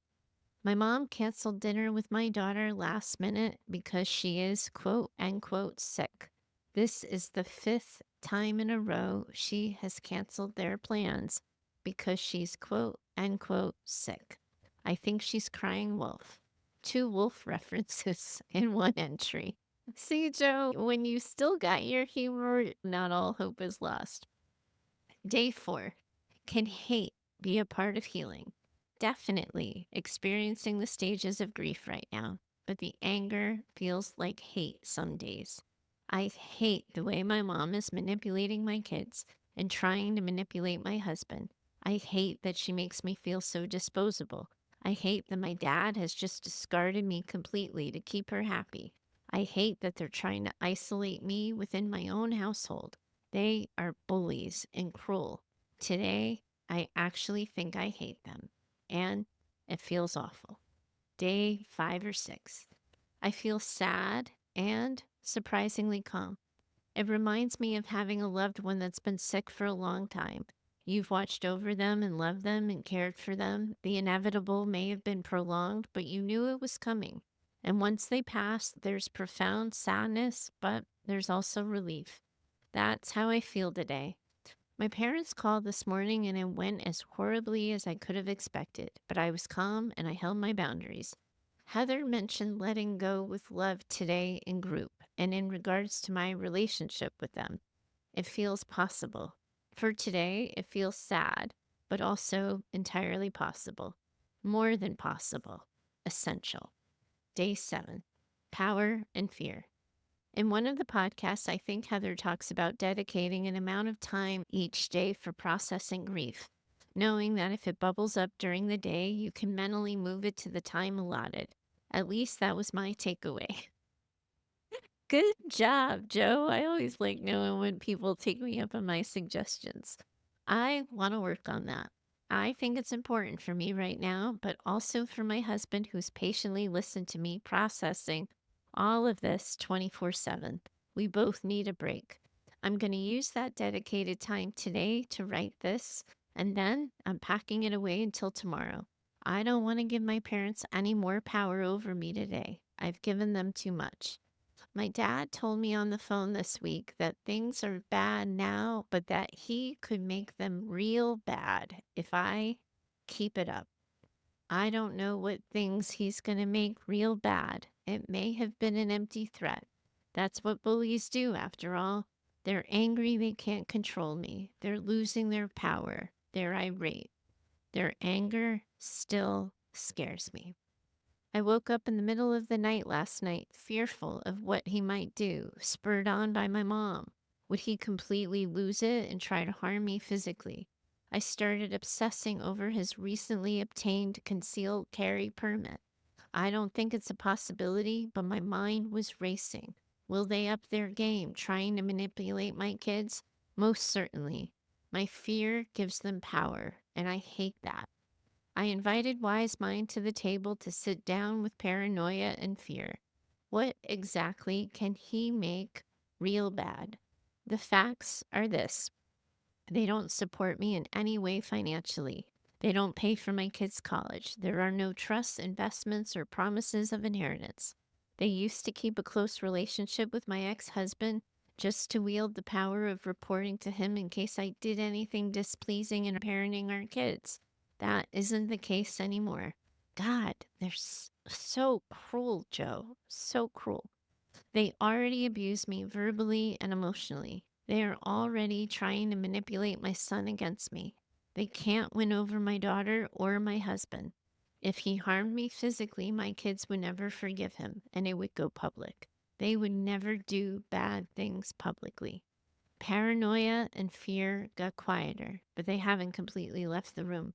My mom canceled dinner with my daughter last minute because she is quote unquote sick. This is the fifth time in a row she has canceled their plans because she's quote unquote sick. I think she's crying wolf. Two wolf references in one entry. See, Joe, when you still got your humor, not all hope is lost. Day 4. Can hate be a part of healing? Definitely experiencing the stages of grief right now, but the anger feels like hate some days. I hate the way my mom is manipulating my kids and trying to manipulate my husband. I hate that she makes me feel so disposable. I hate that my dad has just discarded me completely to keep her happy. I hate that they're trying to isolate me within my own household. They are bullies and cruel. Today, I actually think I hate them, and it feels awful. Day 5 or 6. I feel sad and surprisingly calm. It reminds me of having a loved one that's been sick for a long time. You've watched over them and loved them and cared for them. The inevitable may have been prolonged, but you knew it was coming. And once they pass, there's profound sadness, but there's also relief. That's how I feel today. My parents called this morning and it went as horribly as I could have expected, but I was calm and I held my boundaries. Heather mentioned letting go with love today in group and in regards to my relationship with them. It feels possible. For today, it feels sad, but also entirely possible. More than possible. Essential. Day 7. Power and fear. In one of the podcasts, I think Heather talks about dedicating an amount of time each day for processing grief, knowing that if it bubbles up during the day, you can mentally move it to the time allotted. At least that was my takeaway. Good job, Joe. I always like knowing when people take me up on my suggestions. I want to work on that. I think it's important for me right now, but also for my husband who's patiently listened to me processing all of this 24/7. We both need a break. I'm going to use that dedicated time today to write this, and then I'm packing it away until tomorrow. I don't want to give my parents any more power over me today. I've given them too much. My dad told me on the phone this week that things are bad now, but that he could make them real bad if I keep it up. I don't know what things he's going to make real bad. It may have been an empty threat. That's what bullies do, after all. They're angry they can't control me. They're losing their power. They're irate. Their anger still scares me. I woke up in the middle of the night last night, fearful of what he might do, spurred on by my mom. Would he completely lose it and try to harm me physically? I started obsessing over his recently obtained concealed carry permit. I don't think it's a possibility, but my mind was racing. Will they up their game, trying to manipulate my kids? Most certainly. My fear gives them power, and I hate that. I invited Wise Mind to the table to sit down with paranoia and fear. What exactly can he make real bad? The facts are this: they don't support me in any way financially. They don't pay for my kids' college. There are no trusts, investments, or promises of inheritance. They used to keep a close relationship with my ex husband just to wield the power of reporting to him in case I did anything displeasing in parenting our kids. That isn't the case anymore. God, so cruel, Joe. So cruel. They already abuse me verbally and emotionally. They are already trying to manipulate my son against me. They can't win over my daughter or my husband. If he harmed me physically, my kids would never forgive him and it would go public. They would never do bad things publicly. Paranoia and fear got quieter, but they haven't completely left the room.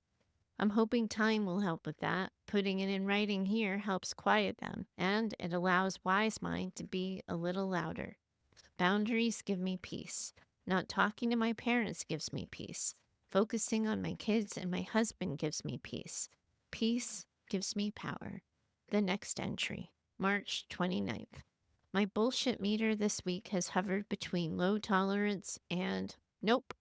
I'm hoping time will help with that. Putting it in writing here helps quiet them, and it allows Wise Mind to be a little louder. Boundaries give me peace. Not talking to my parents gives me peace. Focusing on my kids and my husband gives me peace. Peace gives me power. The next entry, March 29th. My bullshit meter this week has hovered between low tolerance and nope.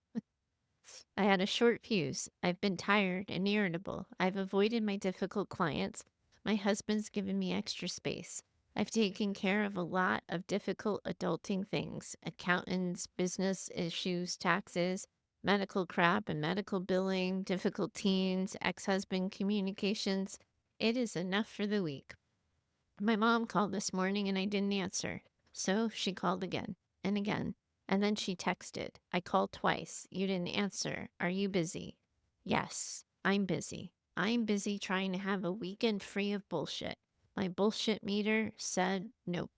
I had a short fuse. I've been tired and irritable. I've avoided my difficult clients. My husband's given me extra space. I've taken care of a lot of difficult adulting things: accountants, business issues, taxes, medical crap and medical billing, difficult teens, ex husband communications. It is enough for the week. My mom called this morning and I didn't answer. So she called again and again. And then she texted. I called twice. You didn't answer. Are you busy? Yes, I'm busy. I'm busy trying to have a weekend free of bullshit. My bullshit meter said nope.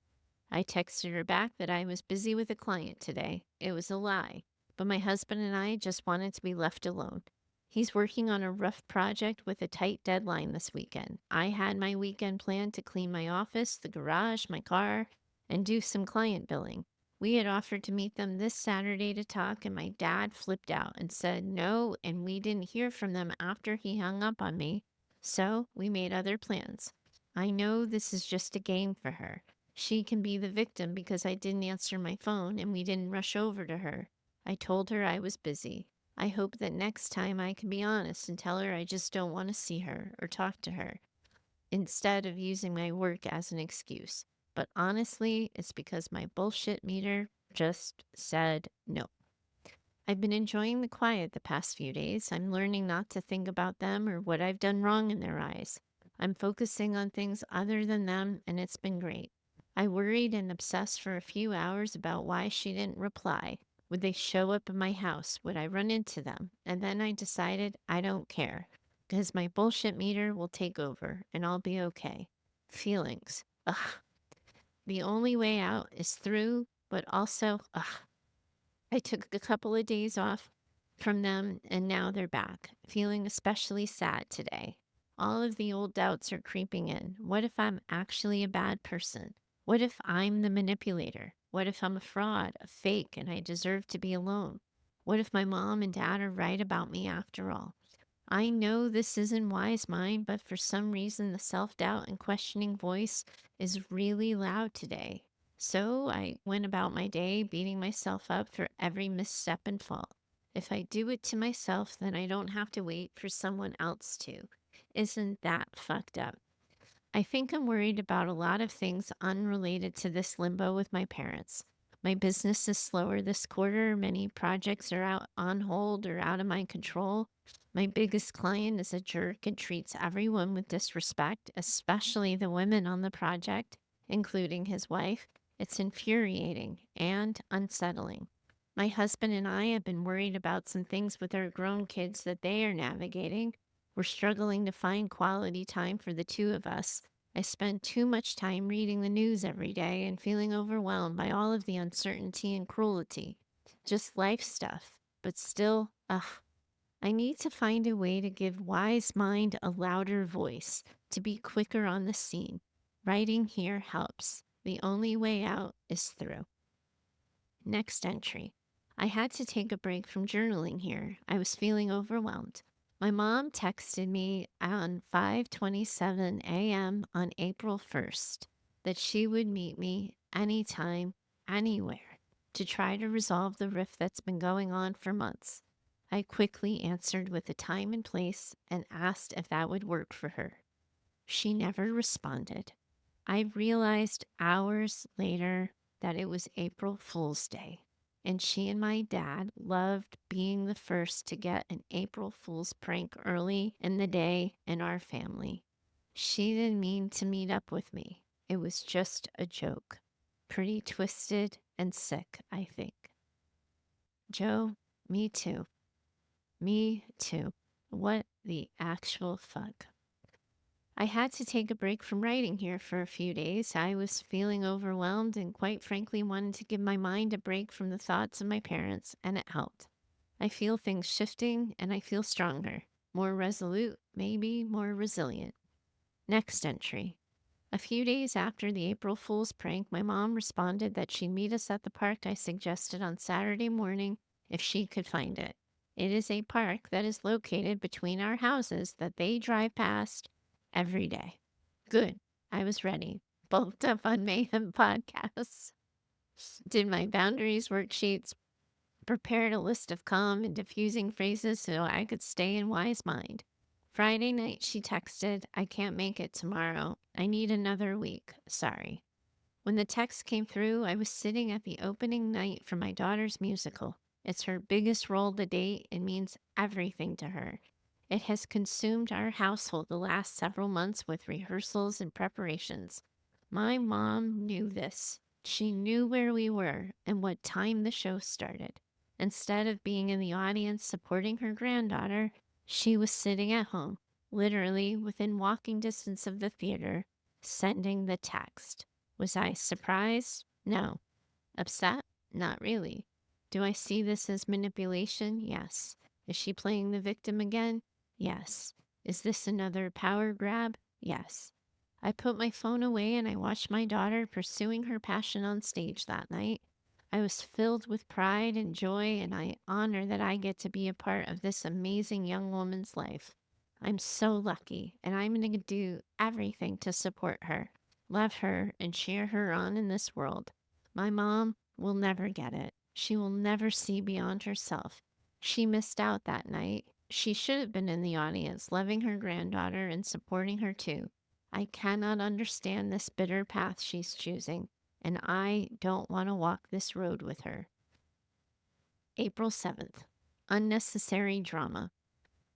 I texted her back that I was busy with a client today. It was a lie. But my husband and I just wanted to be left alone. He's working on a rough project with a tight deadline this weekend. I had my weekend planned to clean my office, the garage, my car, and do some client billing. We had offered to meet them this Saturday to talk, and my dad flipped out and said no, and we didn't hear from them after he hung up on me. So we made other plans. I know this is just a game for her. She can be the victim because I didn't answer my phone and we didn't rush over to her. I told her I was busy. I hope that next time I can be honest and tell her I just don't want to see her or talk to her instead of using my work as an excuse. But honestly, it's because my bullshit meter just said no. I've been enjoying the quiet the past few days. I'm learning not to think about them or what I've done wrong in their eyes. I'm focusing on things other than them, and it's been great. I worried and obsessed for a few hours about why she didn't reply. Would they show up at my house? Would I run into them? And then I decided I don't care because my bullshit meter will take over and I'll be okay. Feelings. Ugh. The only way out is through, but also, ugh. I took a couple of days off from them and now they're back, feeling especially sad today. All of the old doubts are creeping in. What if I'm actually a bad person? What if I'm the manipulator? What if I'm a fraud, a fake, and I deserve to be alone? What if my mom and dad are right about me after all? I know this isn't Wise Mind, but for some reason the self-doubt and questioning voice is really loud today. So I went about my day beating myself up for every misstep and fault. If I do it to myself, then I don't have to wait for someone else to. Isn't that fucked up? I think I'm worried about a lot of things unrelated to this limbo with my parents. My business is slower this quarter. Many projects are out on hold or out of my control. My biggest client is a jerk and treats everyone with disrespect, especially the women on the project, including his wife. It's infuriating and unsettling. My husband and I have been worried about some things with our grown kids that they are navigating. We're struggling to find quality time for the two of us. I spend too much time reading the news every day and feeling overwhelmed by all of the uncertainty and cruelty. Just life stuff. But still, I need to find a way to give Wise Mind a louder voice, to be quicker on the scene. Writing here helps. The only way out is through. Next entry. I had to take a break from journaling here. I was feeling overwhelmed. My mom texted me on 5:27 a.m. on April 1st that she would meet me anytime, anywhere to try to resolve the rift that's been going on for months. I quickly answered with a time and place and asked if that would work for her. She never responded. I realized hours later that it was April Fool's Day, and she and my dad loved being the first to get an April Fool's prank early in the day in our family. She didn't mean to meet up with me. It was just a joke. Pretty twisted and sick, I think. Joe, me too. Me too. What the actual fuck? I had to take a break from writing here for a few days. I was feeling overwhelmed and quite frankly wanted to give my mind a break from the thoughts of my parents, and it helped. I feel things shifting and I feel stronger, more resolute, maybe more resilient. Next entry. A few days after the April Fool's prank, my mom responded that she'd meet us at the park I suggested on Saturday morning if she could find it. It is a park that is located between our houses that they drive past every day. Good. I was ready. Bulked up on Mayhem podcasts. Did my boundaries worksheets. Prepared a list of calm and diffusing phrases so I could stay in wise mind. Friday night, she texted, I can't make it tomorrow. I need another week. Sorry. When the text came through, I was sitting at the opening night for my daughter's musical. It's her biggest role to date and means everything to her. It has consumed our household the last several months with rehearsals and preparations. My mom knew this. She knew where we were and what time the show started. Instead of being in the audience supporting her granddaughter, she was sitting at home, literally within walking distance of the theater, sending the text. Was I surprised? No. Upset? Not really. Do I see this as manipulation? Yes. Is she playing the victim again? Yes. Is this another power grab? Yes. I put my phone away and I watched my daughter pursuing her passion on stage that night. I was filled with pride and joy, and I honor that I get to be a part of this amazing young woman's life. I'm so lucky, and I'm going to do everything to support her, love her, and cheer her on in this world. My mom will never get it. She will never see beyond herself. She missed out that night. She should have been in the audience, loving her granddaughter and supporting her too. I cannot understand this bitter path she's choosing, and I don't want to walk this road with her. April 7th. Unnecessary drama.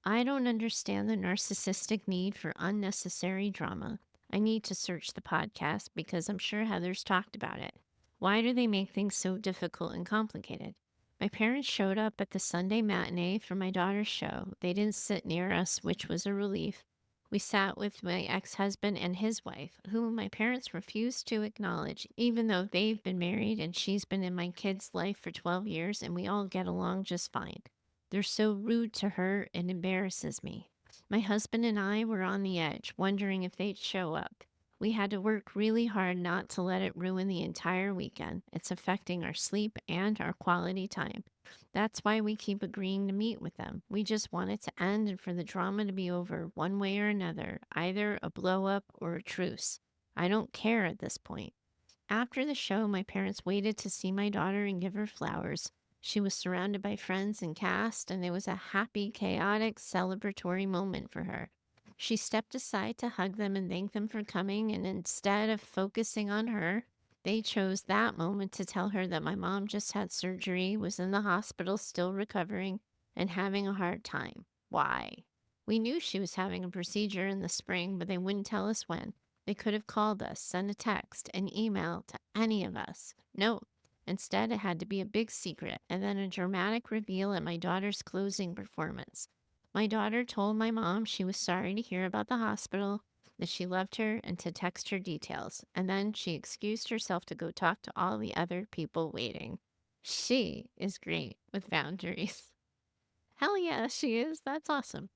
I don't understand the narcissistic need for unnecessary drama. I need to search the podcast because I'm sure Heather's talked about it. Why do they make things so difficult and complicated? My parents showed up at the Sunday matinee for my daughter's show. They didn't sit near us, which was a relief. We sat with my ex-husband and his wife, whom my parents refused to acknowledge, even though they've been married and she's been in my kid's life for 12 years and we all get along just fine. They're so rude to her, it embarrasses me. My husband and I were on the edge, wondering if they'd show up. We had to work really hard not to let it ruin the entire weekend. It's affecting our sleep and our quality time. That's why we keep agreeing to meet with them. We just want it to end and for the drama to be over one way or another, either a blow up or a truce. I don't care at this point. After the show, my parents waited to see my daughter and give her flowers. She was surrounded by friends and cast, and it was a happy, chaotic, celebratory moment for her. She stepped aside to hug them and thank them for coming, and instead of focusing on her, they chose that moment to tell her that my mom just had surgery, was in the hospital still recovering, and having a hard time. Why? We knew she was having a procedure in the spring, but they wouldn't tell us when. They could have called us, sent a text, an email to any of us. No. Instead, it had to be a big secret and then a dramatic reveal at my daughter's closing performance. My daughter told my mom she was sorry to hear about the hospital, that she loved her, and to text her details. And then she excused herself to go talk to all the other people waiting. She is great with boundaries. Hell yeah, she is. That's awesome.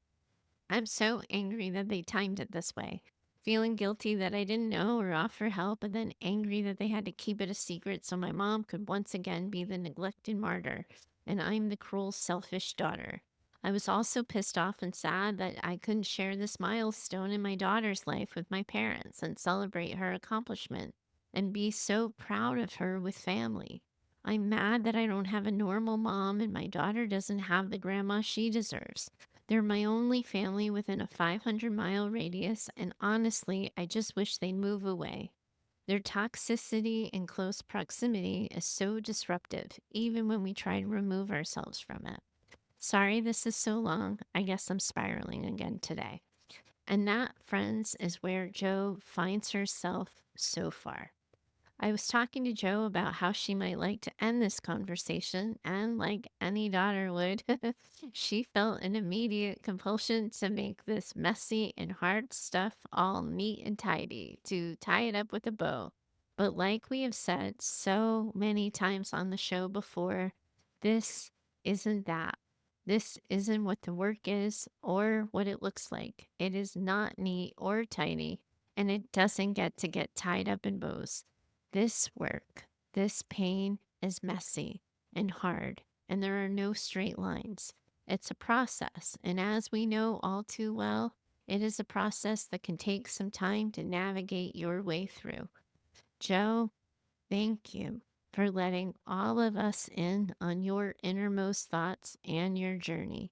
I'm so angry that they timed it this way. Feeling guilty that I didn't know or offer help, and then angry that they had to keep it a secret so my mom could once again be the neglected martyr. and I'm the cruel, selfish daughter. I was also pissed off and sad that I couldn't share this milestone in my daughter's life with my parents and celebrate her accomplishment and be so proud of her with family. I'm mad that I don't have a normal mom and my daughter doesn't have the grandma she deserves. They're my only family within a 500-mile radius, and honestly, I just wish they'd move away. Their toxicity and close proximity is so disruptive, even when we try to remove ourselves from it. Sorry this is so long. I guess I'm spiraling again today. And that, friends, is where Jo finds herself so far. I was talking to Jo about how she might like to end this conversation, and like any daughter would, she felt an immediate compulsion to make this messy and hard stuff all neat and tidy, to tie it up with a bow. But like we have said so many times on the show before, this isn't that. This isn't what the work is or what it looks like. It is not neat or tidy, and it doesn't get to get tied up in bows. This work, this pain is messy and hard, and there are no straight lines. It's a process, and as we know all too well, it is a process that can take some time to navigate your way through. Jo, thank you for letting all of us in on your innermost thoughts and your journey.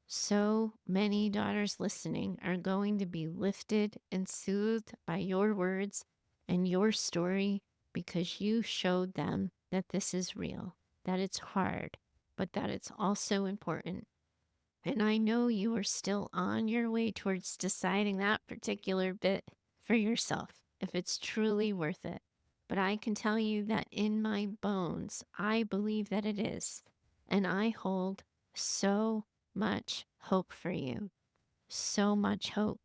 So many daughters listening are going to be lifted and soothed by your words and your story because you showed them that this is real, that it's hard, but that it's also important. And I know you are still on your way towards deciding that particular bit for yourself, if it's truly worth it. But I can tell you that in my bones, I believe that it is. And I hold so much hope for you. So much hope.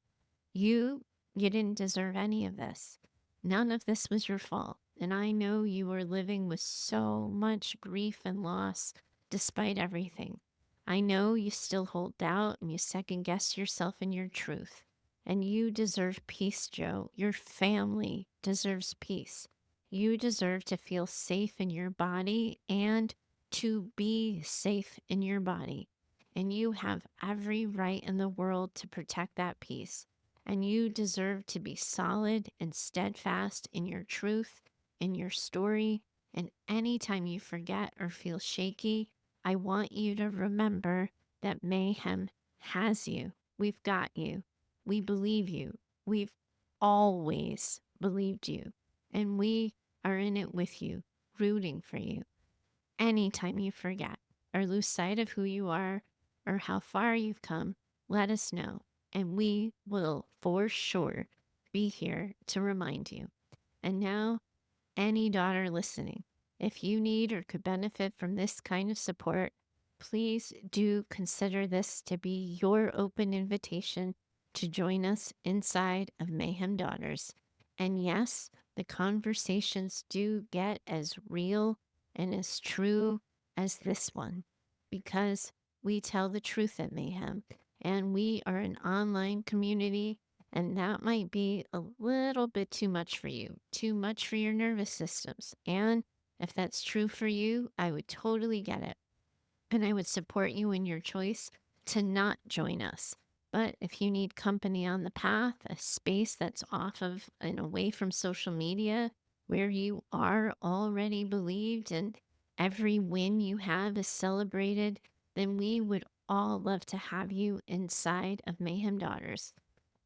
You didn't deserve any of this. None of this was your fault. And I know you were living with so much grief and loss despite everything. I know you still hold doubt and you second guess yourself and your truth. And you deserve peace, Jo. Your family deserves peace. You deserve to feel safe in your body and to be safe in your body. And you have every right in the world to protect that peace. And you deserve to be solid and steadfast in your truth, in your story. And anytime you forget or feel shaky, I want you to remember that Mayhem has you. We've got you. We believe you. We've always believed you. And we are in it with you, rooting for you. Anytime you forget or lose sight of who you are or how far you've come, let us know. And we will for sure be here to remind you. And now, any daughter listening, if you need or could benefit from this kind of support, please do consider this to be your open invitation to join us inside of Mayhem Daughters. And yes, the conversations do get as real and as true as this one because we tell the truth at Mayhem and we are an online community, and that might be a little bit too much for you, too much for your nervous systems. And if that's true for you, I would totally get it. And I would support you in your choice to not join us. But if you need company on the path, a space that's off of and away from social media, where you are already believed and every win you have is celebrated, then we would all love to have you inside of Mayhem Daughters.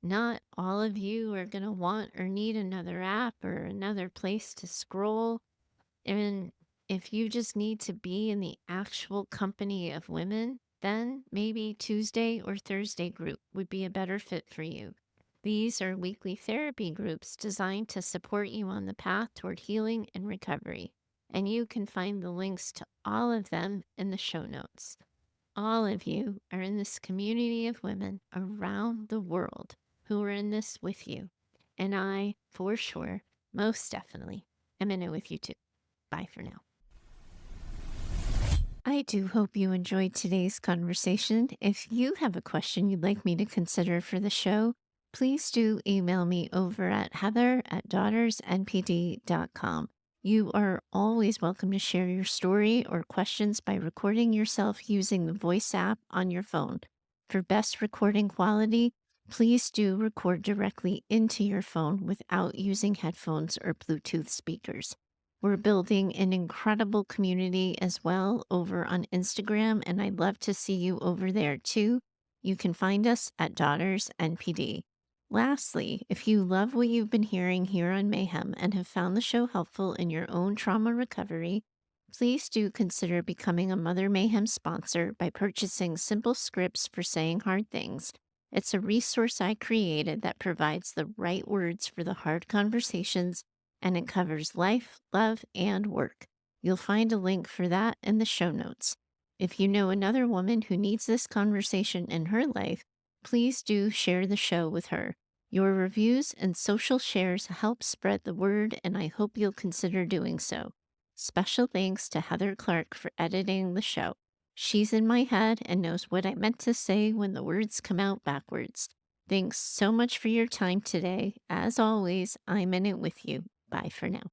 Not all of you are going to want or need another app or another place to scroll. And if you just need to be in the actual company of women, then maybe Tuesday or Thursday group would be a better fit for you. These are weekly therapy groups designed to support you on the path toward healing and recovery. And you can find the links to all of them in the show notes. All of you are in this community of women around the world who are in this with you. And I, for sure, most definitely, am in it with you too. Bye for now. I do hope you enjoyed today's conversation. If you have a question you'd like me to consider for the show, please do email me over at heather@daughtersnpd.com. You are always welcome to share your story or questions by recording yourself using the voice app on your phone. For best recording quality, please do record directly into your phone without using headphones or Bluetooth speakers. We're building an incredible community as well over on Instagram, and I'd love to see you over there too. You can find us at Daughters NPD. Lastly, if you love what you've been hearing here on Mayhem and have found the show helpful in your own trauma recovery, please do consider becoming a Mother Mayhem sponsor by purchasing simple scripts for saying hard things. It's a resource I created that provides the right words for the hard conversations, and it covers life, love, and work. You'll find a link for that in the show notes. If you know another woman who needs this conversation in her life, please do share the show with her. Your reviews and social shares help spread the word, and I hope you'll consider doing so. Special thanks to Heather Clark for editing the show. She's in my head and knows what I meant to say when the words come out backwards. Thanks so much for your time today. As always, I'm in it with you. Bye for now.